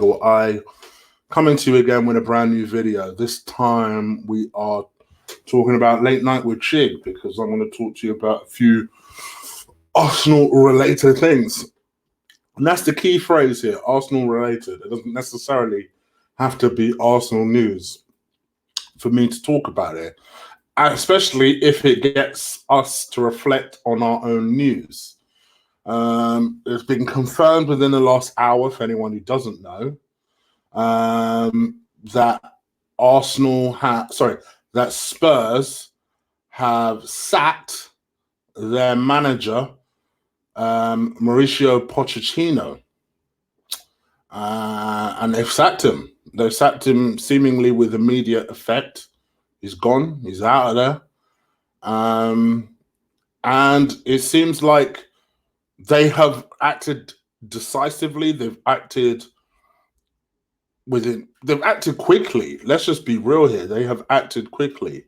I coming to you again with a brand new video. This time we are talking about late night with Chig because I'm going to talk to you about a few Arsenal related things. And that's the key phrase here, Arsenal related. It doesn't necessarily have to be Arsenal news for me to talk about it, especially if it gets us to reflect on our own news. It's been confirmed within the last hour, for anyone who doesn't know, that that Spurs have sacked their manager, Mauricio Pochettino, and they've sacked him. They've sacked him seemingly with immediate effect. He's gone. He's out of there. And it seems like they have acted decisively. They've acted quickly. Let's just be real here. They have acted quickly.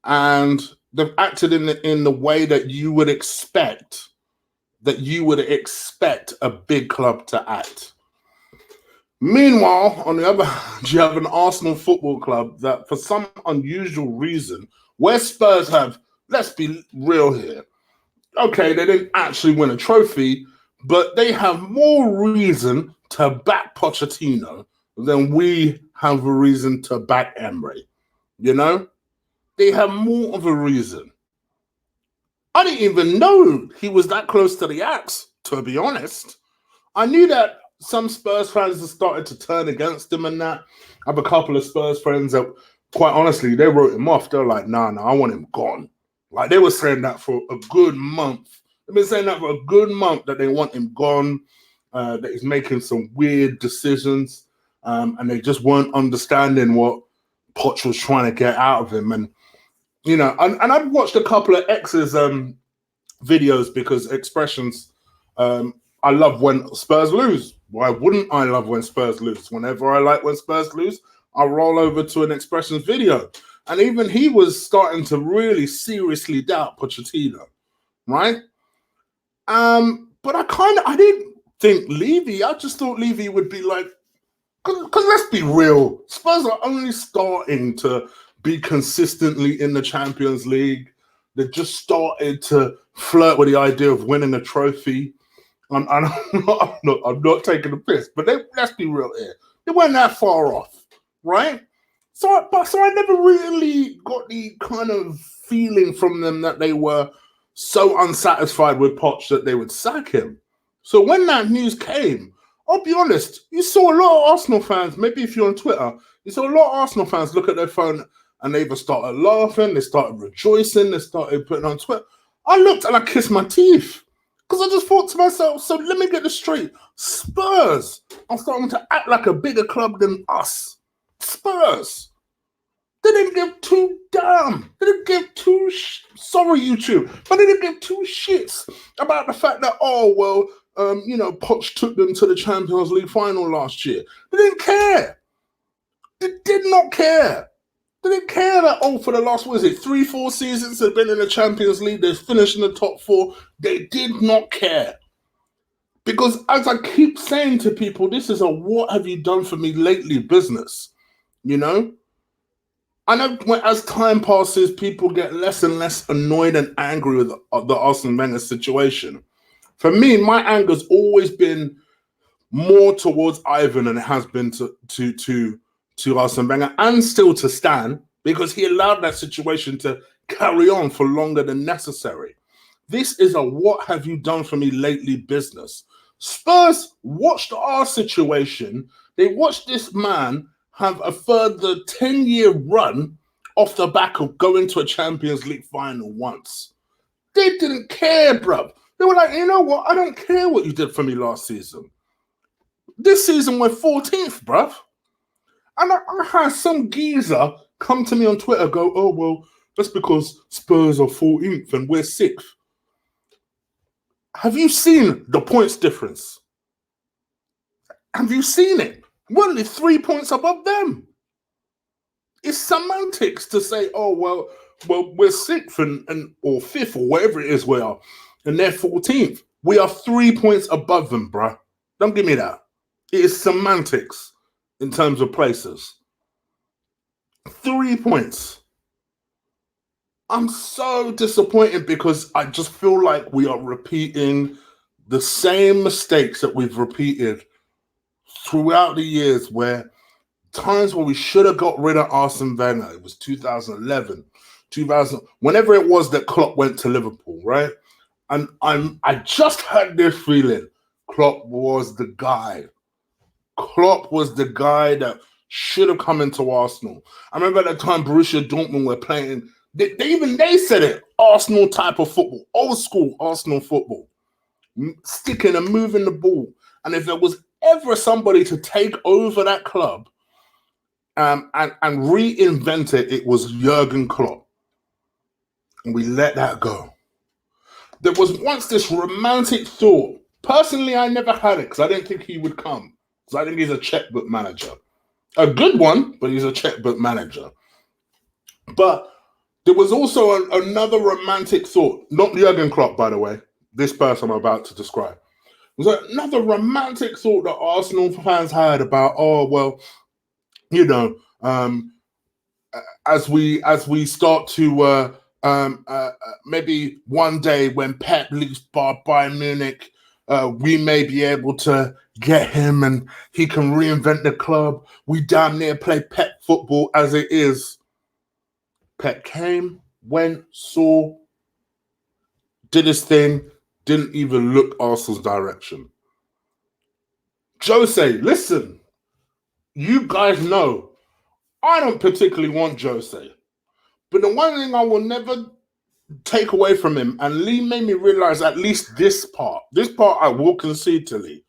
And they've acted in the way that you would expect a big club to act. Meanwhile, on the other hand, you have an Arsenal Football Club that, for some unusual reason, where Spurs have, let's be real here, okay, they didn't actually win a trophy, but they have more reason to back Pochettino than we have a reason to back Emery. You know? They have more of a reason. I didn't even know he was that close to the axe, to be honest. I knew that some Spurs fans have started to turn against him and that. I have a couple of Spurs friends that, quite honestly, they wrote him off. They're like, nah, I want him gone. Like, they were saying that for a good month. They've been saying that for a good month, that they want him gone, that he's making some weird decisions, and they just weren't understanding what Poch was trying to get out of him. And, you know, and I've watched a couple of X's videos because expressions, I love when Spurs lose. Why wouldn't I love when Spurs lose? Whenever I like when Spurs lose, I'll roll over to an expressions video. And even he was starting to really seriously doubt Pochettino, right? But I didn't think Levy. I just thought Levy would be like, because let's be real, Spurs are only starting to be consistently in the Champions League. They've just started to flirt with the idea of winning a trophy. I'm not taking the piss, but let's be real here. They weren't that far off, right? So I never really got the kind of feeling from them that they were so unsatisfied with Poch that they would sack him. So when that news came, I'll be honest, you saw a lot of Arsenal fans, maybe if you're on Twitter, you saw a lot of Arsenal fans look at their phone and they either started laughing, they started rejoicing, they started putting on Twitter. I looked and I kissed my teeth. Because I just thought to myself, so let me get this straight. Spurs are starting to act like a bigger club than us. Spurs. They didn't give two damn. They didn't give two, sorry YouTube, but they didn't give two shits about the fact that, Poch took them to the Champions League final last year. They didn't care. They did not care. They didn't care that, for the last, 3-4 seasons they've been in the Champions League, they've finished in the top 4. They did not care. Because as I keep saying to people, this is a what have you done for me lately business, you know? I know as time passes, people get less and less annoyed and angry with the Arsene Wenger situation. For me, my anger's always been more towards Ivan than it has been to Arsene Wenger, and still to Stan, because he allowed that situation to carry on for longer than necessary. This is a what have you done for me lately business. Spurs watched our situation. They watched this man have a further 10-year run off the back of going to a Champions League final once. They didn't care, bruv. They were like, you know what? I don't care what you did for me last season. This season we're 14th, bruv. And I had some geezer come to me on Twitter go, oh, well, that's because Spurs are 14th and we're 6th. Have you seen the points difference? Have you seen it? We're only 3 points above them. It's semantics to say, oh, well, we're 6th or 5th or whatever it is we are, and they're 14th. We are 3 points above them, bruh. Don't give me that. It is semantics in terms of places. 3 points. I'm so disappointed because I just feel like we are repeating the same mistakes that we've repeated throughout the years, where times where we should have got rid of Arsene Wenger. It was 2011, 2000, whenever it was that Klopp went to Liverpool, right? And I just had this feeling Klopp was the guy. Klopp was the guy that should have come into Arsenal. I remember at the time Borussia Dortmund were playing. They said it. Arsenal type of football, old school Arsenal football, sticking and moving the ball. And if there was ever somebody to take over that club and reinvent it, it was Jurgen Klopp. And we let that go. There was once this romantic thought. Personally, I never had it because I didn't think he would come. Because I think he's a checkbook manager. A good one, but he's a checkbook manager. But there was also another romantic thought. Not Jurgen Klopp, by the way. This person I'm about to describe. There was another romantic thought that Arsenal fans had about, as we start to maybe one day when Pep leaves Bayern Munich, we may be able to get him and he can reinvent the club. We damn near play Pep football as it is. Pep came, went, saw, did his thing, didn't even look Arsenal's direction. Jose, listen, you guys know I don't particularly want Jose. But the one thing I will never take away from him, and Lee made me realize at least this part I will concede to Lee.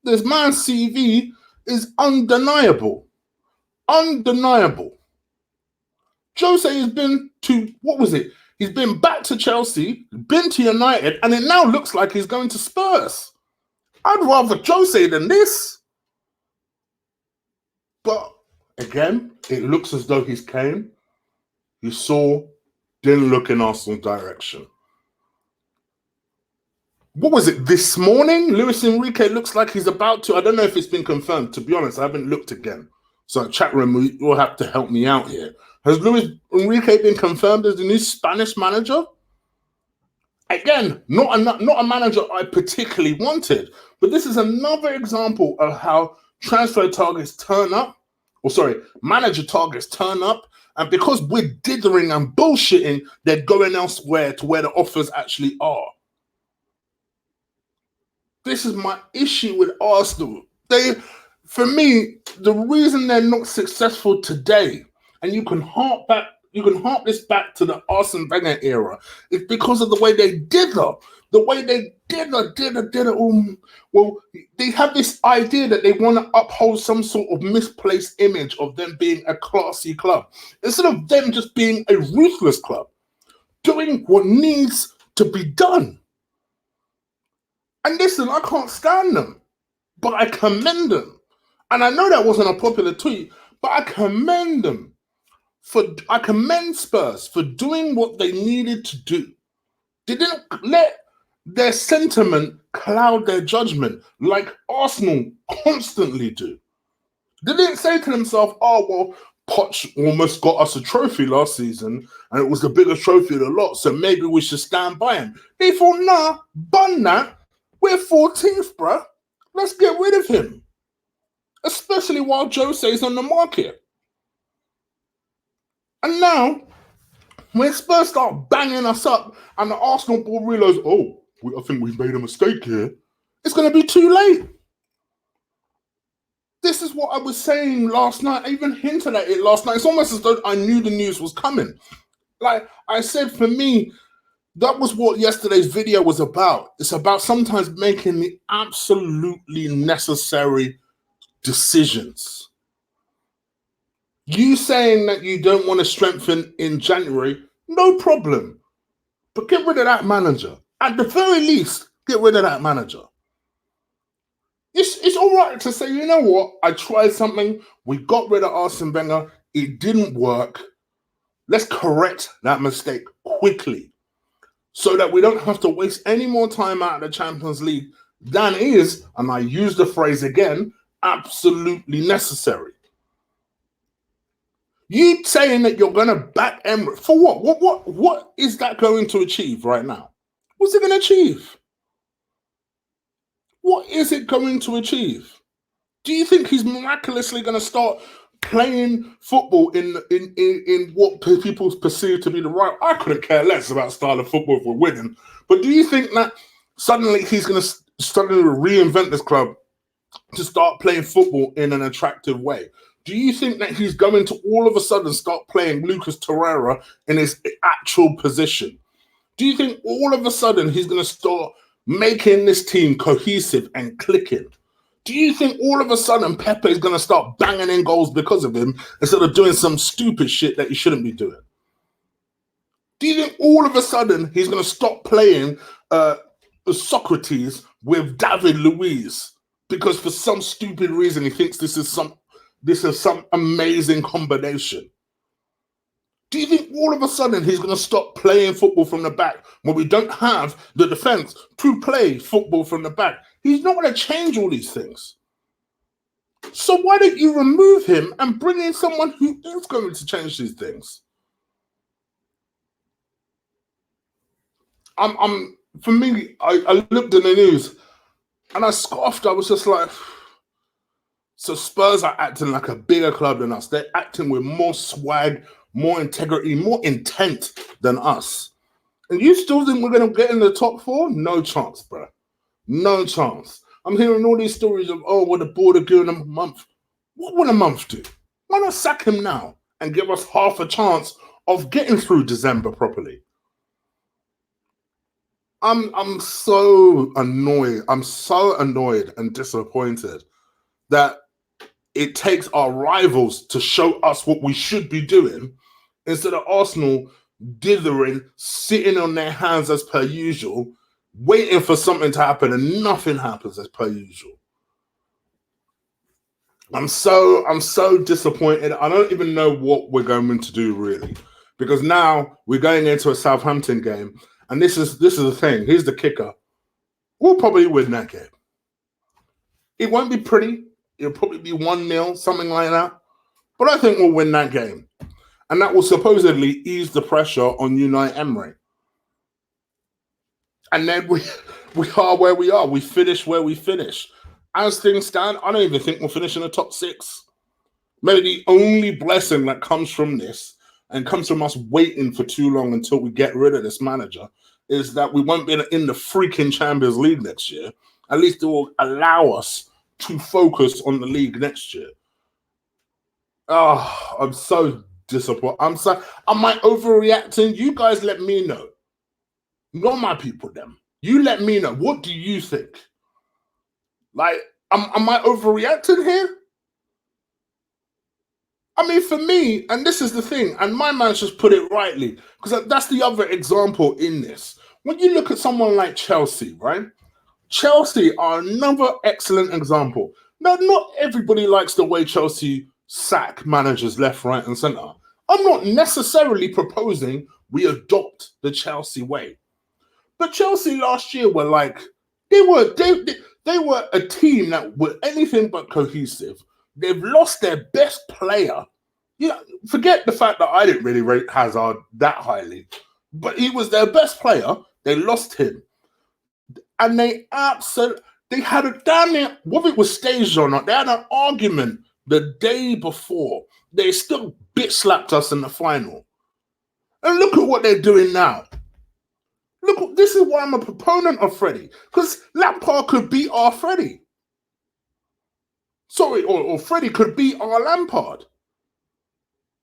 This man's CV is undeniable. Undeniable. Jose has been to, what was it? He's been back to Chelsea, been to United, and it now looks like he's going to Spurs. I'd rather Jose than this. But again, it looks as though he's came, he saw, didn't look in Arsenal's direction. What was it, this morning? Luis Enrique looks like he's about to, I don't know if it's been confirmed. To be honest, I haven't looked again. So chat room, you'll have to help me out here. Has Luis Enrique been confirmed as the new Spanish manager? Again, not a manager I particularly wanted, but this is another example of how transfer targets turn up, manager targets turn up, and because we're dithering and bullshitting, they're going elsewhere to where the offers actually are. This is my issue with Arsenal. For me, the reason they're not successful today, and you can harp this back to the Arsene Wenger era, is because of the way they dither. The way they dither. Well, they have this idea that they want to uphold some sort of misplaced image of them being a classy club, instead of them just being a ruthless club, doing what needs to be done. And listen, I can't stand them, but I commend them. And I know that wasn't a popular tweet, but I commend them. I commend Spurs for doing what they needed to do. They didn't let their sentiment cloud their judgment like Arsenal constantly do. They didn't say to themselves, Poch almost got us a trophy last season and it was the biggest trophy of the lot, so maybe we should stand by him. They thought, nah, bun that. We're 14th, bruh. Let's get rid of him. Especially while Jose's on the market. And now, when Spurs start banging us up and the Arsenal board realize, I think we've made a mistake here, it's going to be too late. This is what I was saying last night. I even hinted at it last night. It's almost as though I knew the news was coming. Like I said, for me, that was what yesterday's video was about. It's about sometimes making the absolutely necessary decisions. You saying that you don't want to strengthen in January, no problem. But get rid of that manager. At the very least, get rid of that manager. It's all right to say, you know what, I tried something, we got rid of Arsene Wenger, it didn't work. Let's correct that mistake quickly so that we don't have to waste any more time out of the Champions League than is, and I use the phrase again, absolutely necessary. You saying that you're going to back Emery for what? What is that going to achieve right now? What's it going to achieve? What is it going to achieve? Do you think he's miraculously going to start playing football in what people perceive to be the right? I couldn't care less about style of football if we're winning. But do you think that suddenly he's going to suddenly reinvent this club to start playing football in an attractive way? Do you think that he's going to all of a sudden start playing Lucas Torreira in his actual position? Do you think all of a sudden he's going to start making this team cohesive and clicking? Do you think all of a sudden Pepe is going to start banging in goals because of him instead of doing some stupid shit that he shouldn't be doing? Do you think all of a sudden he's going to stop playing Socrates with David Luiz because for some stupid reason he thinks this is some amazing combination? Do you think all of a sudden he's going to stop playing football from the back when we don't have the defense to play football from the back? He's not going to change all these things. So why don't you remove him and bring in someone who is going to change these things? For me, I looked in the news and I scoffed. I was just like, so Spurs are acting like a bigger club than us. They're acting with more swag, more integrity, more intent than us. And you still think we're going to get in the top four? No chance, bro. No chance. I'm hearing all these stories of, the board are giving him a month. What would a month do? Why not sack him now and give us half a chance of getting through December properly? I'm so annoyed. I'm so annoyed and disappointed that it takes our rivals to show us what we should be doing instead of Arsenal dithering, sitting on their hands as per usual, waiting for something to happen and nothing happens as per usual. I'm so disappointed. I don't even know what we're going to do really, because now we're going into a Southampton game, and this is the thing. Here's the kicker: we'll probably win that game. It won't be pretty. It'll probably be 1-0, something like that. But I think we'll win that game, and that will supposedly ease the pressure on Unai Emery. And then we are where we are. We finish where we finish. As things stand, I don't even think we'll finish in the top 6. Maybe the only blessing that comes from this and comes from us waiting for too long until we get rid of this manager is that we won't be in the freaking Champions League next year. At least it will allow us to focus on the league next year. Oh, I'm so disappointed. Am I overreacting? You guys let me know. Not my people, them. You let me know. What do you think? Like, am I overreacting here? I mean, for me, and this is the thing, and my man's just put it rightly, because that's the other example in this. When you look at someone like Chelsea, right? Chelsea are another excellent example. Now, not everybody likes the way Chelsea sack managers left, right, and centre. I'm not necessarily proposing we adopt the Chelsea way. But Chelsea last year were like, they were a team that were anything but cohesive. They've lost their best player. Forget the fact that I didn't really rate Hazard that highly, but he was their best player. They lost him. And they had a damn near, whether it was staged or not, they had an argument the day before. They still bitch slapped us in the final. And look at what they're doing now. Look, this is why I'm a proponent of Freddie, because Lampard could beat our Freddie. Sorry, or Freddie could beat our Lampard.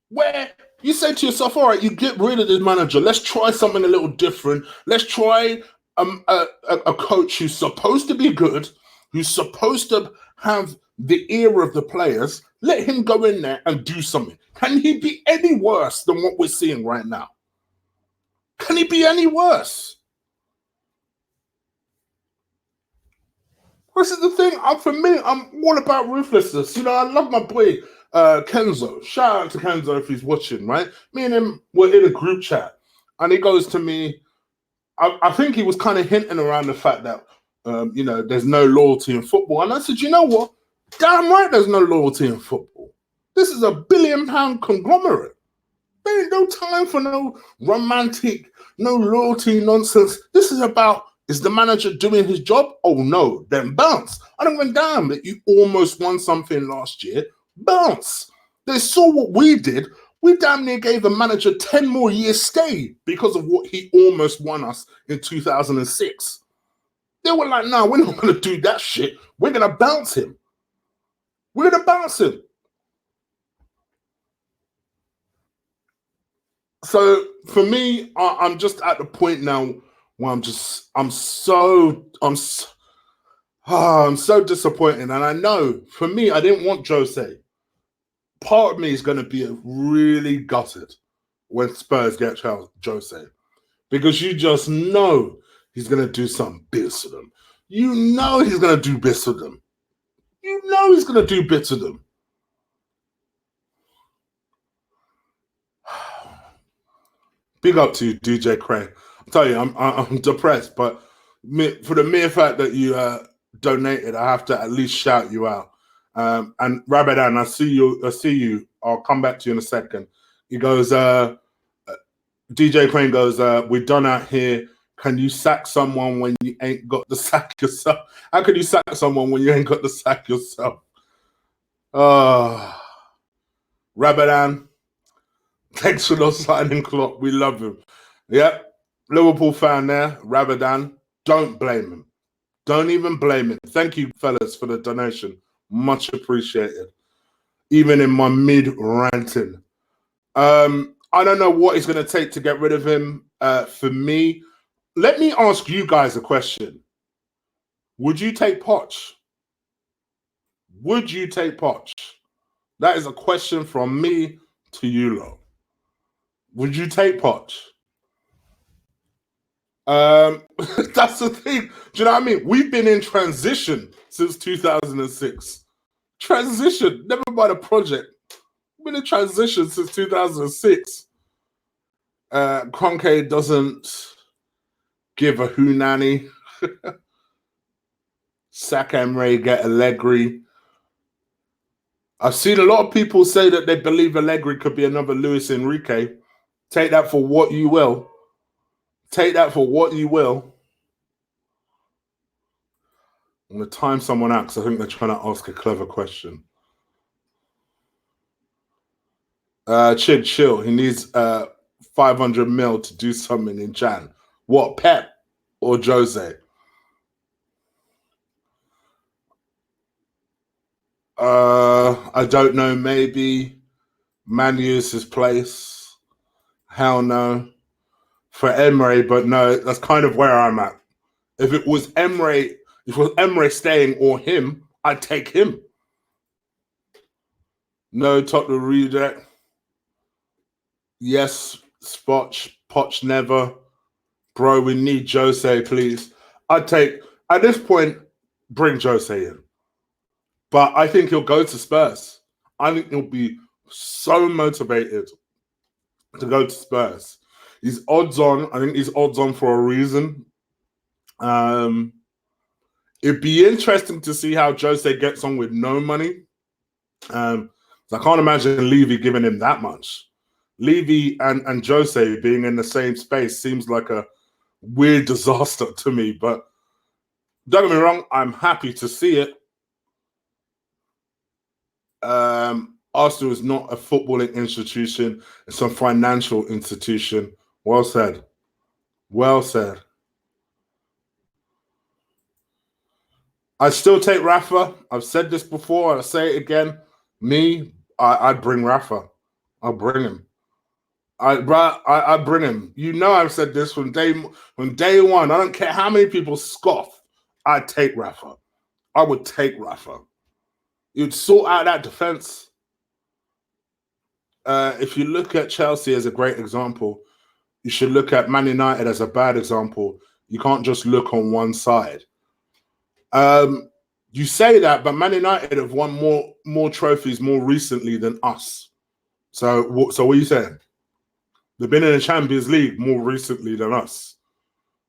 Where you say to yourself, all right, you get rid of this manager. Let's try something a little different. Let's try a coach who's supposed to be good, who's supposed to have the ear of the players. Let him go in there and do something. Can he be any worse than what we're seeing right now? Can he be any worse? This is the thing. For me, I'm all about ruthlessness. I love my boy Kenzo. Shout out to Kenzo if he's watching, right? Me and him were in a group chat, and he goes to me, I think he was kind of hinting around the fact that, there's no loyalty in football. And I said, you know what? Damn right there's no loyalty in football. This is a £1 billion conglomerate. There ain't no time for no romantic, no loyalty nonsense. This is about, is the manager doing his job? Oh no, then bounce. I don't give a damn that you almost won something last year. Bounce. They saw what we did. We damn near gave the manager 10 more years stay because of what he almost won us in 2006. They were like, no, we're not going to do that shit. We're going to bounce him. We're going to bounce him. So for me, I'm just at the point now where I'm so disappointed. And I know for me, I didn't want Jose. Part of me is going to be really gutted when Spurs get Jose, because you just know he's going to do some bits to them. You know he's going to do bits to them. You know he's going to do bits to them. Big up to you, DJ Crane. I'll tell you, I'm depressed, but for the mere fact that you donated, I have to at least shout you out. And Rabadan, I see you. I'll come back to you in a second. He goes, DJ Crane goes, we're done out here. Can you sack someone when you ain't got the sack yourself? How can you sack someone when you ain't got the sack yourself? Rabadan, thanks for not signing Klopp. We love him. Yep. Liverpool fan there, Rabadan. Don't blame him. Don't even blame him. Thank you, fellas, for the donation. Much appreciated. Even in my mid-ranting. I don't know what it's going to take to get rid of him. For me, let me ask you guys a question. Would you take Poch? Would you take Poch? That is a question from me to you lot. Would you take Poch? That's the thing. Do you know what I mean? We've been in transition since 2006. Transition, never mind a project. We've been in transition since 2006. Kroenke doesn't give a hoonanny. Sack Emery, get Allegri. I've seen a lot of people say that they believe Allegri could be another Luis Enrique. Take that for what you will. Take that for what you will. I'm going to time someone out because I think they're trying to ask a clever question. Chig, chill. He needs 500 mil to do something in Jan. What, Pep or Jose? I don't know. Maybe Manu's place. Hell no. For Emery, but no, that's kind of where I'm at. If it was Emery staying or him, I'd take him. No, Tottenham reject. Yes, Poch never. Bro, we need Jose, please. I'd take, at this point, bring Jose in. But I think he'll go to Spurs. I think he'll be so motivated to go to Spurs. He's odds on. I think he's odds on for a reason. It'd be interesting to see how Jose gets on with no money. So I can't imagine Levy giving him that much. Levy and Jose being in the same space seems like a weird disaster to me. But don't get me wrong, I'm happy to see it. Arsenal is not a footballing institution. It's a financial institution. Well said. Well said. I still take Rafa. I've said this before. I'll say it again. I'd bring Rafa. I'll bring him. I bring him. You know I've said this from day one. I don't care how many people scoff. I'd take Rafa. I would take Rafa. You'd sort out that defense. If you look at Chelsea as a great example, you should look at Man United as a bad example. You can't just look on one side. You say that, but Man United have won more trophies more recently than us. So what are you saying? They've been in the Champions League more recently than us.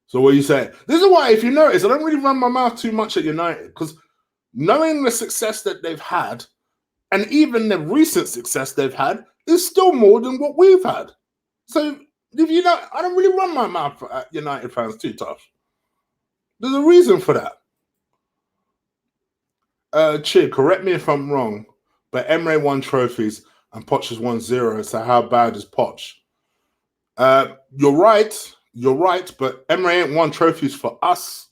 So what are you saying? This is why, if you notice, I don't really run my mouth too much at United because knowing the success that they've had, and even the recent success they've had, is still more than what we've had. So if you know, I don't really run my mouth at United fans too tough. There's a reason for that. Chig, correct me if I'm wrong, but Emery won trophies and Poch has won 0. So how bad is Poch? You're right, but Emery ain't won trophies for us.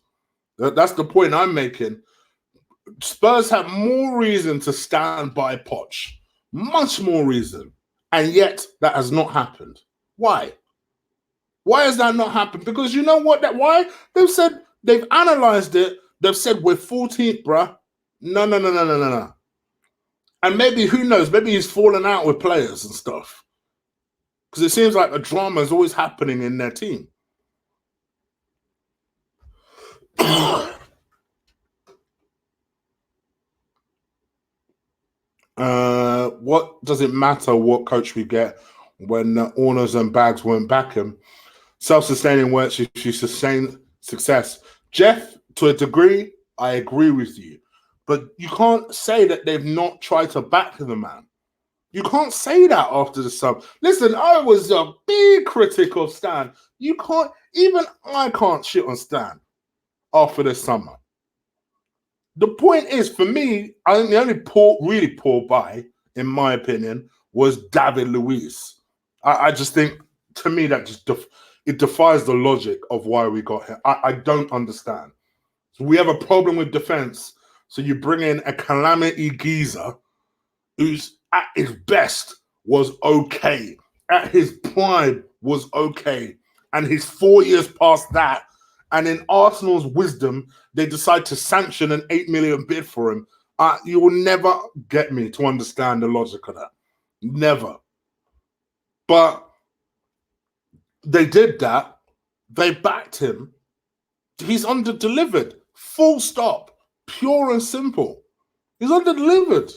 That's the point I'm making. Spurs have more reason to stand by Poch, much more reason, and yet that has not happened. Why? Why has that not happened? Because you know what? Why? They've analysed it. They've said we're 14th, bruh. No. And maybe, who knows, maybe he's fallen out with players and stuff. Because it seems like a drama is always happening in their team. What does it matter what coach we get when owners and bags won't back him? Self-sustaining works if you sustain success. Jeff, to a degree, I agree with you. But you can't say that they've not tried to back the man. You can't say that after the sub. Listen, I was a big critic of Stan. You can't, even I can't shit on Stan after this summer. The point is, for me, I think the only really poor buy, in my opinion, was David Luiz. I just think, to me, that just it defies the logic of why we got here. I don't understand. So we have a problem with defense. So you bring in a calamity geezer who's at his best was okay, at his prime was okay, and he's 4 years past that. And in Arsenal's wisdom, they decide to sanction an 8 million bid for him. You will never get me to understand the logic of that. Never. But they did that. They backed him. He's under-delivered. Full stop. Pure and simple. He's under-delivered.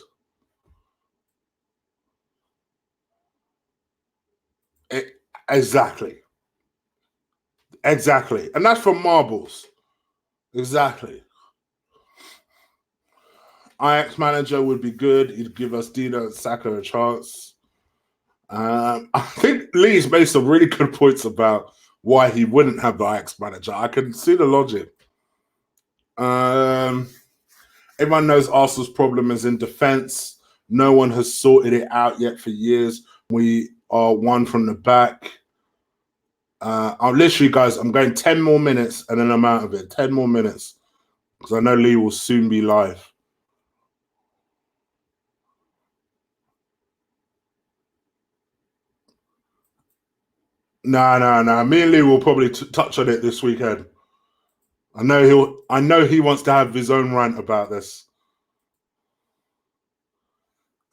Exactly. And that's from marbles. Exactly. Ajax manager would be good. He'd give us Dino and Saka a chance. I think Lee's made some really good points about why he wouldn't have the Ajax manager. I can see the logic. Everyone knows Arsenal's problem is in defense. No one has sorted it out yet for years. We are one from the back. I'm literally, guys, I'm going 10 more minutes and then I'm out of it. 10 more minutes. Because I know Lee will soon be live. Nah. Me and Lee will probably touch on it this weekend. I know he wants to have his own rant about this.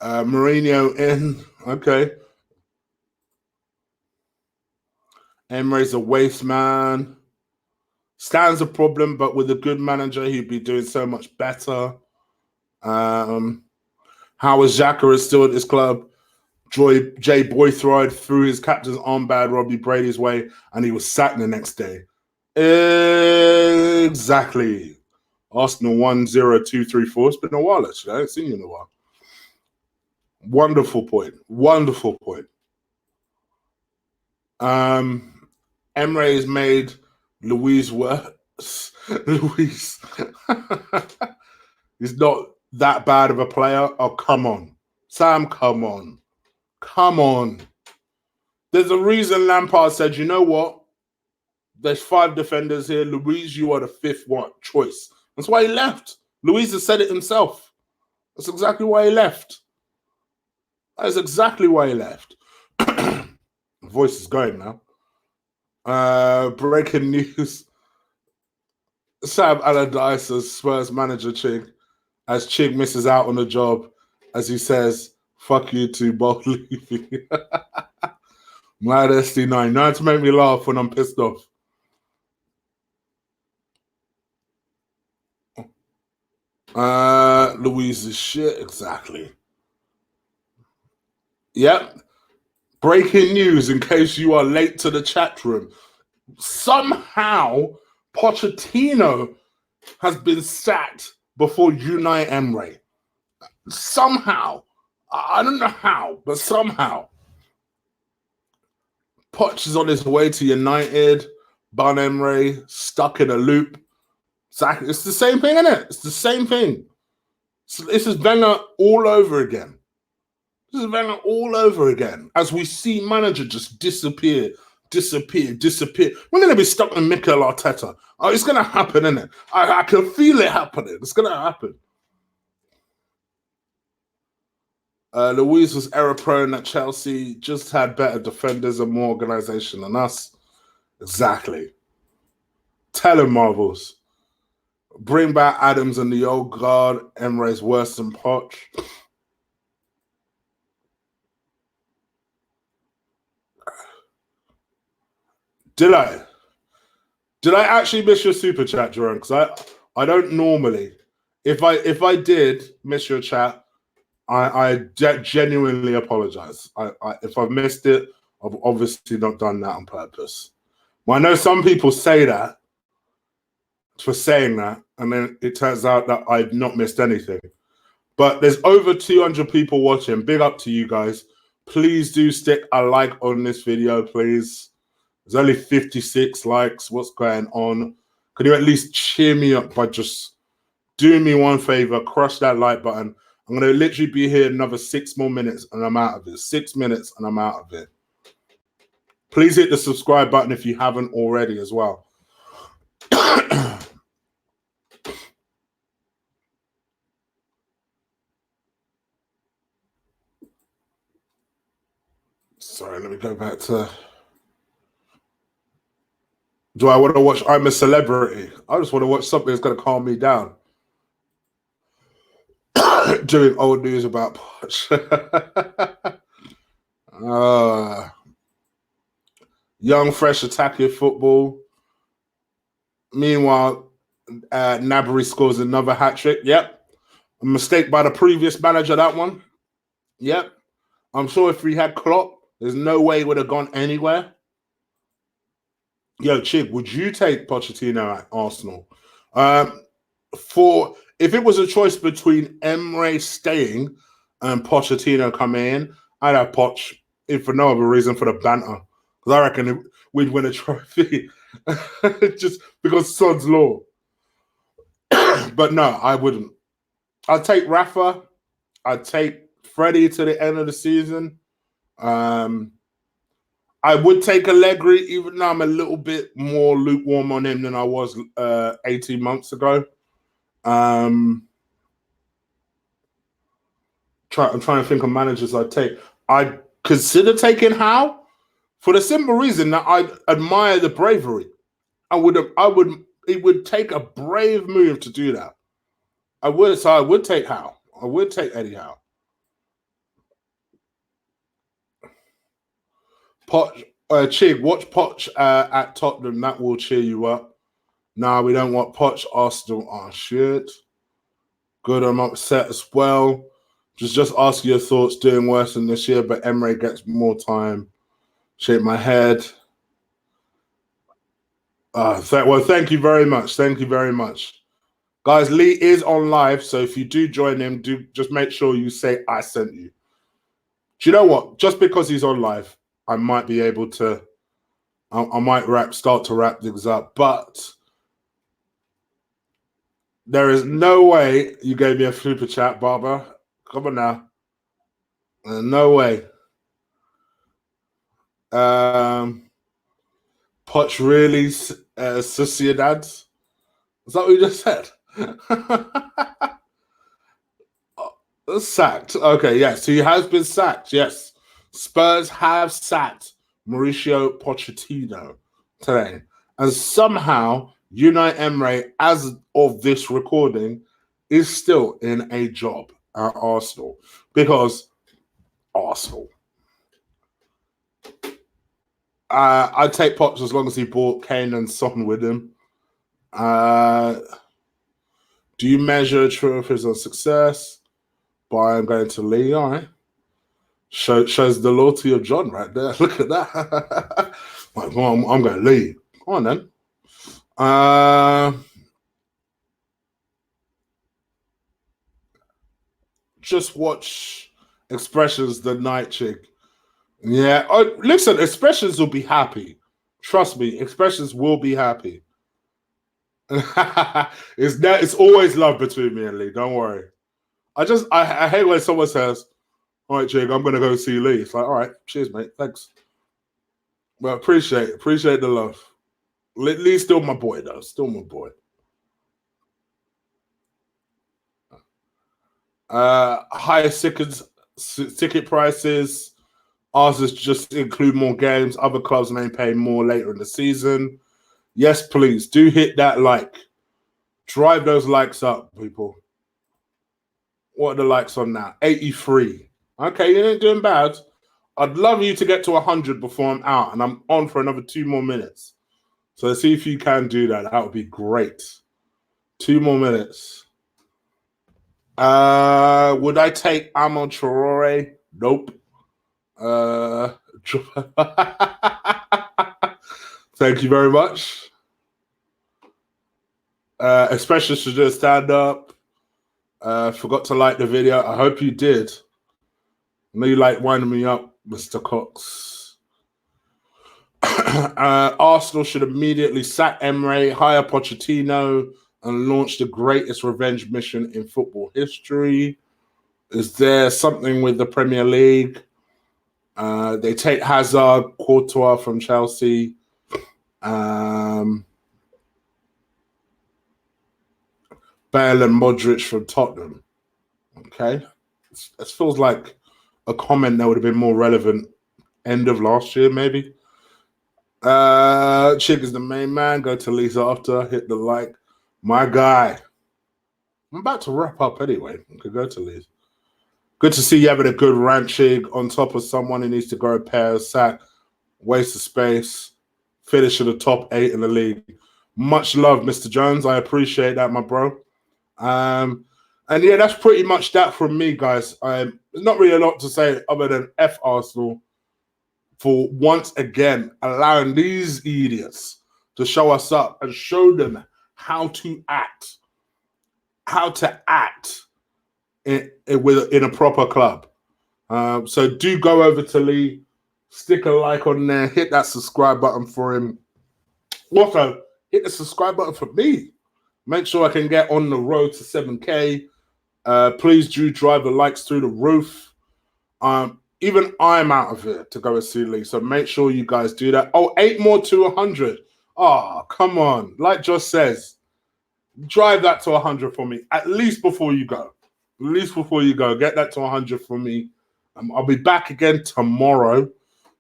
Mourinho in. Okay. Emery's a waste man. Stan's a problem, but with a good manager, he'd be doing so much better. Howard Xhaka is still at this club. Jay Boythroyd threw his captain's armband Robbie Brady's way, and he was sacked the next day. Exactly. Arsenal 1-0-2-3-4. It's been a while, actually. I haven't seen you in a while. Wonderful point. Emery has made Luiz worse. Luiz. He's not that bad of a player. Oh, come on. Sam, come on. There's a reason Lampard said, you know what? There's 5 defenders here. Luiz, you are the 5th choice. That's why he left. Luiz has said it himself. That's exactly why he left. That's exactly why he left. Voice is going now. Breaking news. Sam Allardyce as Spurs manager Chig, as Chig misses out on the job, as he says, fuck you too, both leaving. Mad SD9. Now to make me laugh when I'm pissed off. Luiz is shit, exactly. Yep. Breaking news in case you are late to the chat room. Somehow, Pochettino has been sacked before Unai Emery. Somehow, I don't know how, but somehow, Poch is on his way to United, Bun Emery, stuck in a loop. It's the same thing, isn't it? It's the same thing. This is Wenger all over again. This is Wenger all over again. As we see manager just disappear. We're going to be stuck with Mikel Arteta. Oh, it's going to happen, isn't it? I can feel it happening. It's going to happen. Luiz was error prone at Chelsea, just had better defenders and more organisation than us. Exactly. Tell him, Marvels. Bring back Adams and the old guard. Emery's worse than Poch. Did I actually miss your super chat, Jerome? Because I don't normally. If I did miss your chat, I genuinely apologize. If I've missed it, I've obviously not done that on purpose. Well, I know some people say that for saying that, and then it turns out that I've not missed anything. But there's over 200 people watching. Big up to you guys. Please do stick a like on this video, please. There's only 56 likes. What's going on? Could you at least cheer me up by just doing me one favor? Crush that like button. I'm going to literally be here another 6 more minutes and I'm out of it. 6 minutes and I'm out of it. Please hit the subscribe button if you haven't already as well. Sorry, let me go back to... Do I want to watch I'm a Celebrity? I just want to watch something that's going to calm me down. Doing old news about Poch. Young, fresh attacking football. Meanwhile, Gnabry scores another hat-trick. Yep. A mistake by the previous manager, that one. Yep. I'm sure if we had Klopp, there's no way he would have gone anywhere. Yo, Chig, would you take Pochettino at Arsenal? If it was a choice between Emery staying and Pochettino coming in, I'd have Poch, if for no other reason, for the banter. Because I reckon we'd win a trophy just because sod's law. But no, I wouldn't. I'd take Rafa. I'd take Freddie to the end of the season. I would take Allegri, even though I'm a little bit more lukewarm on him than I was 18 months ago. I'm trying to think of managers I'd take. I'd consider taking Howe for the simple reason that I admire the bravery. It would take a brave move to do that. I would take Howe. I would take Eddie Howe. Poch, Chig, watch Poch at Tottenham. That will cheer you up. Nah, we don't want Poch. Arsenal are shit. Good, I'm upset as well. Just ask your thoughts. Doing worse than this year, but Emery gets more time. Shake my head. Thank you very much. Thank you very much. Guys, Lee is on live, so if you do join him, just make sure you say I sent you. Do you know what? Just because he's on live, I might be able to, I might start to wrap things up, but there is no way you gave me a super chat, Barbara. Come on now. No way. Poch really Sociedad? Is that what you just said? Sacked. Okay, yes. He has been sacked, yes. Spurs have sacked Mauricio Pochettino today. And somehow, Unai Emery, as of this recording, is still in a job at Arsenal. Because Arsenal. I'd take Poch as long as he brought Kane and Son with him. Do you measure trophies on success? By I'm going to Lee, all right. Shows the loyalty of John right there. Look at that. Like, well, I'm going to Lee. Come on then. just watch Expressions the night, Chig. Yeah. Oh, listen, Expressions will be happy. Trust me, Expressions will be happy. It's always love between me and Lee. Don't worry. I hate when someone says, "All right, Jake, I'm gonna go see Lee." It's like, all right, cheers, mate. Thanks. Well, appreciate the love. Lee's still my boy, though. Still my boy. Higher ticket prices. Ours is just include more games. Other clubs may pay more later in the season. Yes, please do hit that like. Drive those likes up, people. What are the likes on that? 83. Okay, you ain't doing bad. I'd love you to get to 100 before I'm out, and I'm on for another 2 more minutes. So let's see if you can do that. That would be great. 2 more minutes. Would I take Amon Traore? Nope. Thank you very much. Especially should just stand up. Forgot to like the video. I hope you did. I know you like winding me up, Mr. Cox. Arsenal should immediately sack Emery, hire Pochettino, and launch the greatest revenge mission in football history. Is there something with the Premier League? They take Hazard, Courtois from Chelsea. Bale and Modric from Tottenham. Okay. This feels like a comment that would have been more relevant end of last year, maybe. Chig is the main man. Go to Lisa after. Hit the like. My guy. I'm about to wrap up anyway. We could go to Lisa. Good to see you having a good rant, Chig, on top of someone who needs to go pair, sack, waste of space, finish in the top 8 in the league. Much love, Mr. Jones. I appreciate that, my bro. And yeah, that's pretty much that from me, guys. There's not really a lot to say other than F Arsenal for once again allowing these idiots to show us up and show them how to act in a proper club. So do go over to Lee, stick a like on there, hit that subscribe button for him. Also, hit the subscribe button for me. Make sure I can get on the road to 7K. Please do drive the likes through the roof. Even I'm out of here to go and see Lee, so make sure you guys do that. Oh, 8 more to 100. Oh, come on. Like Josh says, drive that to 100 for me, at least before you go. At least before you go. Get that to 100 for me. I'll be back again tomorrow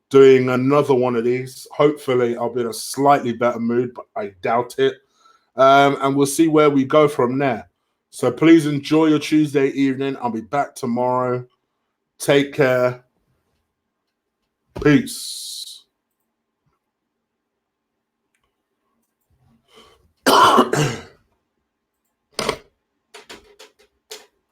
doing another one of these. Hopefully, I'll be in a slightly better mood, but I doubt it. And we'll see where we go from there. So please enjoy your Tuesday evening. I'll be back tomorrow. Take care. Peace.